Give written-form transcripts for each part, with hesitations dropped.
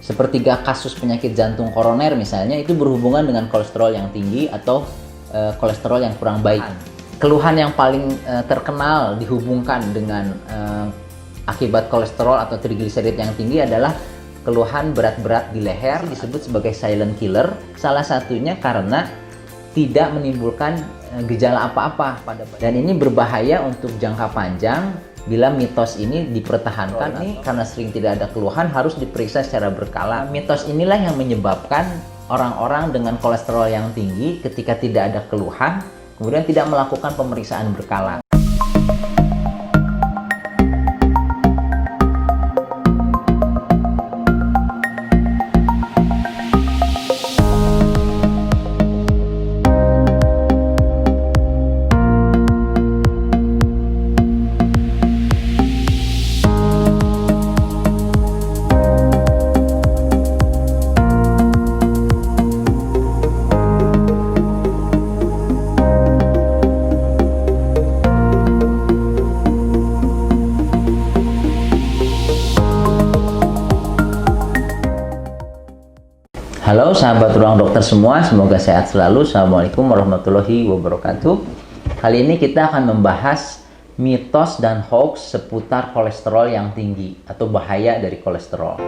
Sepertiga kasus penyakit jantung koroner misalnya itu berhubungan dengan kolesterol yang tinggi atau kolesterol yang kurang baik. Keluhan yang paling terkenal dihubungkan dengan akibat kolesterol atau trigliserid yang tinggi adalah keluhan berat-berat di leher, disebut sebagai silent killer. Salah satunya karena tidak menimbulkan gejala apa-apa pada badan. Dan ini berbahaya untuk jangka panjang bila mitos ini dipertahankan. Ini karena sering tidak ada keluhan harus diperiksa secara berkala. Mitos inilah yang menyebabkan orang-orang dengan kolesterol yang tinggi ketika tidak ada keluhan kemudian tidak melakukan pemeriksaan berkala. Halo sahabat Ruang Dokter semua, semoga sehat selalu. Assalamualaikum warahmatullahi wabarakatuh. Kali ini kita akan membahas mitos dan hoax seputar kolesterol yang tinggi atau bahaya dari kolesterol.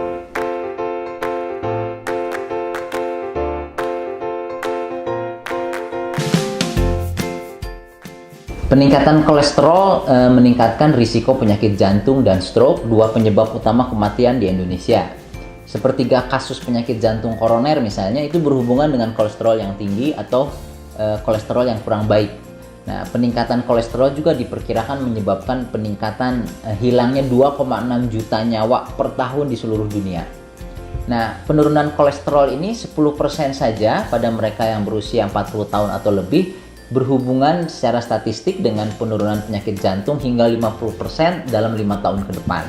Peningkatan kolesterol meningkatkan risiko penyakit jantung dan stroke, dua penyebab utama kematian di Indonesia. Sepertiga kasus penyakit jantung koroner misalnya itu berhubungan dengan kolesterol yang tinggi atau kolesterol yang kurang baik. Nah, peningkatan kolesterol juga diperkirakan menyebabkan peningkatan hilangnya 2,6 juta nyawa per tahun di seluruh dunia. Nah, penurunan kolesterol ini 10% saja pada mereka yang berusia 40 tahun atau lebih berhubungan secara statistik dengan penurunan penyakit jantung hingga 50% dalam 5 tahun ke depan.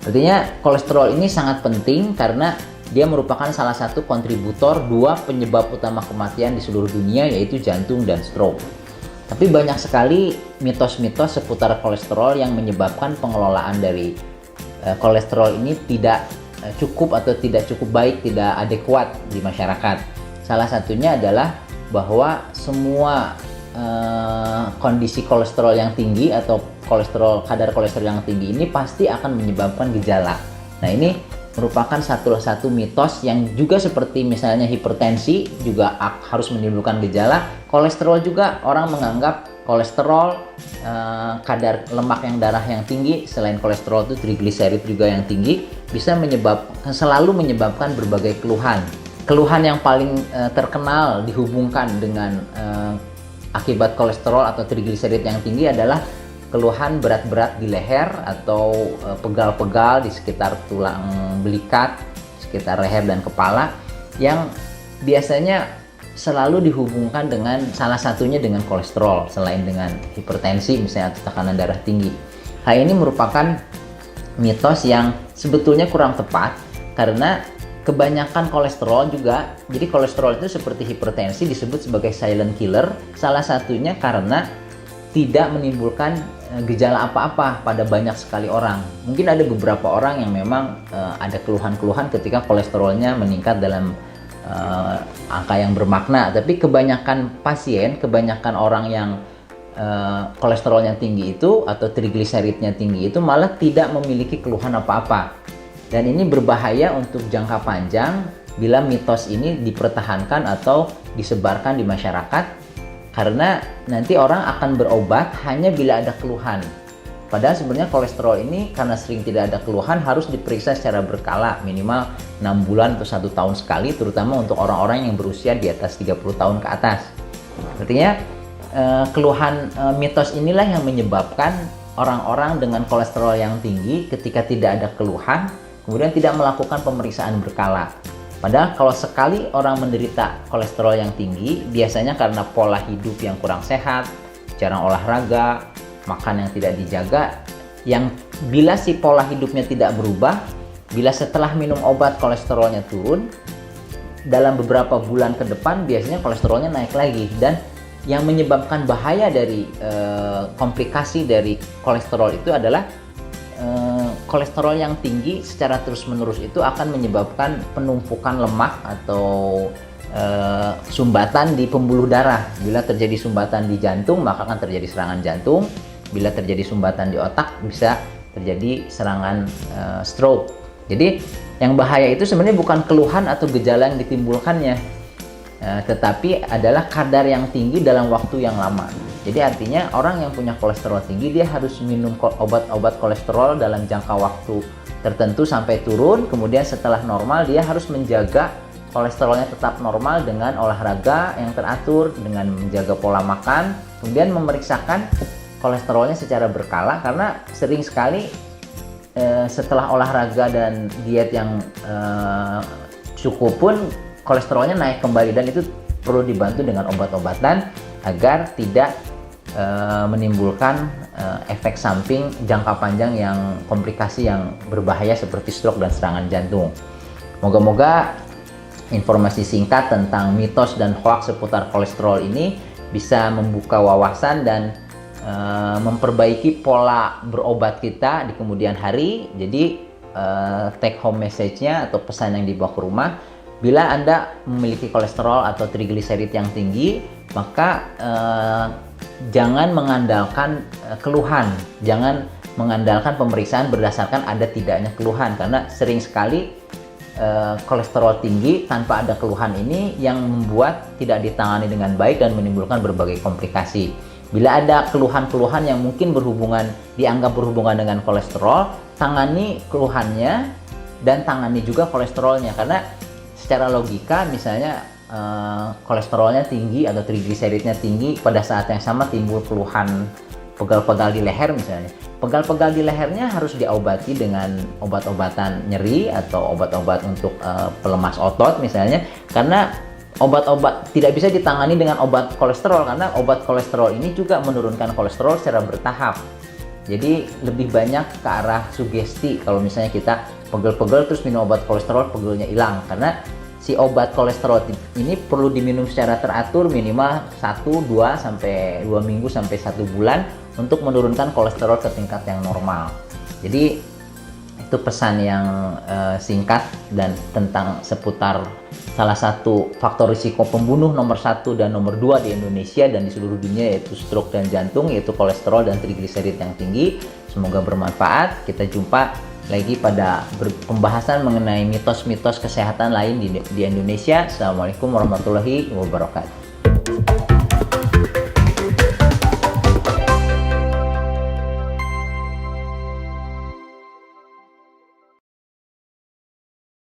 Artinya kolesterol ini sangat penting karena dia merupakan salah satu kontributor dua penyebab utama kematian di seluruh dunia, yaitu jantung dan stroke. Tapi banyak sekali mitos-mitos seputar kolesterol yang menyebabkan pengelolaan dari kolesterol ini tidak cukup atau tidak cukup baik, tidak adekuat di masyarakat. Salah satunya adalah bahwa semua kondisi kolesterol yang tinggi atau kadar kolesterol yang tinggi ini pasti akan menyebabkan gejala. Nah, ini merupakan satu mitos yang juga seperti misalnya hipertensi juga harus menimbulkan gejala. Kolesterol juga orang menganggap kolesterol, kadar lemak darah yang tinggi, selain kolesterol itu trigliserid juga yang tinggi, bisa selalu menyebabkan berbagai keluhan. Keluhan yang paling terkenal dihubungkan dengan akibat kolesterol atau trigliserid yang tinggi adalah keluhan berat-berat di leher atau pegal-pegal di sekitar tulang belikat, sekitar leher dan kepala, yang biasanya selalu dihubungkan dengan salah satunya dengan kolesterol selain dengan hipertensi misalnya atau tekanan darah tinggi. Hal ini merupakan mitos yang sebetulnya kurang tepat karena kebanyakan kolesterol juga, jadi kolesterol itu seperti hipertensi disebut sebagai silent killer, salah satunya karena tidak menimbulkan gejala apa-apa pada banyak sekali orang. Mungkin ada beberapa orang yang memang ada keluhan-keluhan ketika kolesterolnya meningkat dalam angka yang bermakna, tapi kebanyakan pasien, kebanyakan orang yang kolesterolnya tinggi itu atau trigliseridnya tinggi itu malah tidak memiliki keluhan apa-apa. Dan ini berbahaya untuk jangka panjang bila mitos ini dipertahankan atau disebarkan di masyarakat, karena nanti orang akan berobat hanya bila ada keluhan. Padahal sebenarnya kolesterol ini karena sering tidak ada keluhan harus diperiksa secara berkala, minimal 6 bulan atau 1 tahun sekali, terutama untuk orang-orang yang berusia di atas 30 tahun ke atas. Artinya keluhan mitos inilah yang menyebabkan orang-orang dengan kolesterol yang tinggi ketika tidak ada keluhan kemudian tidak melakukan pemeriksaan berkala. Padahal kalau sekali orang menderita kolesterol yang tinggi, biasanya karena pola hidup yang kurang sehat, jarang olahraga, makan yang tidak dijaga, yang bila si pola hidupnya tidak berubah, bila setelah minum obat kolesterolnya turun, dalam beberapa bulan ke depan biasanya kolesterolnya naik lagi. Dan yang menyebabkan bahaya dari komplikasi dari kolesterol itu adalah kolesterol yang tinggi secara terus-menerus itu akan menyebabkan penumpukan lemak atau sumbatan di pembuluh darah. Bila terjadi sumbatan di jantung, maka akan terjadi serangan jantung. Bila terjadi sumbatan di otak, bisa terjadi serangan stroke. Jadi yang bahaya itu sebenarnya bukan keluhan atau gejala yang ditimbulkannya, tetapi adalah kadar yang tinggi dalam waktu yang lama. Jadi artinya orang yang punya kolesterol tinggi, dia harus minum obat-obat kolesterol dalam jangka waktu tertentu sampai turun. Kemudian setelah normal, dia harus menjaga kolesterolnya tetap normal dengan olahraga yang teratur, dengan menjaga pola makan, kemudian memeriksakan kolesterolnya secara berkala, karena sering sekali setelah olahraga dan diet yang cukup pun kolesterolnya naik kembali, dan itu perlu dibantu dengan obat-obatan agar tidak menimbulkan efek samping jangka panjang yang komplikasi yang berbahaya seperti stroke dan serangan jantung. Moga-moga informasi singkat tentang mitos dan hoaks seputar kolesterol ini bisa membuka wawasan dan memperbaiki pola berobat kita di kemudian hari. Jadi take home message-nya atau pesan yang dibawa ke rumah, bila Anda memiliki kolesterol atau trigliserid yang tinggi, maka jangan mengandalkan keluhan, jangan mengandalkan pemeriksaan berdasarkan ada tidaknya keluhan, karena sering sekali kolesterol tinggi tanpa ada keluhan ini yang membuat tidak ditangani dengan baik dan menimbulkan berbagai komplikasi. Bila ada keluhan-keluhan yang mungkin dianggap berhubungan dengan kolesterol, tangani keluhannya dan tangani juga kolesterolnya, karena secara logika misalnya kolesterolnya tinggi atau trigliseridnya tinggi, pada saat yang sama timbul keluhan pegal-pegal di leher misalnya. Pegal-pegal di lehernya harus diobati dengan obat-obatan nyeri atau obat-obat untuk pelemas otot misalnya, karena obat-obat tidak bisa ditangani dengan obat kolesterol, karena obat kolesterol ini juga menurunkan kolesterol secara bertahap. Jadi lebih banyak ke arah sugesti. Kalau misalnya kita pegel-pegel terus minum obat kolesterol, pegelnya hilang, karena si obat kolesterol ini perlu diminum secara teratur, minimal 1-2 sampai 2 minggu sampai 1 bulan untuk menurunkan kolesterol ke tingkat yang normal. Jadi itu pesan yang singkat dan tentang seputar salah satu faktor risiko pembunuh nomor 1 dan nomor 2 di Indonesia dan di seluruh dunia, yaitu stroke dan jantung, yaitu kolesterol dan trigliserid yang tinggi. Semoga bermanfaat. Kita jumpa lagi pada pembahasan mengenai mitos-mitos kesehatan lain di Indonesia. Assalamualaikum warahmatullahi wabarakatuh.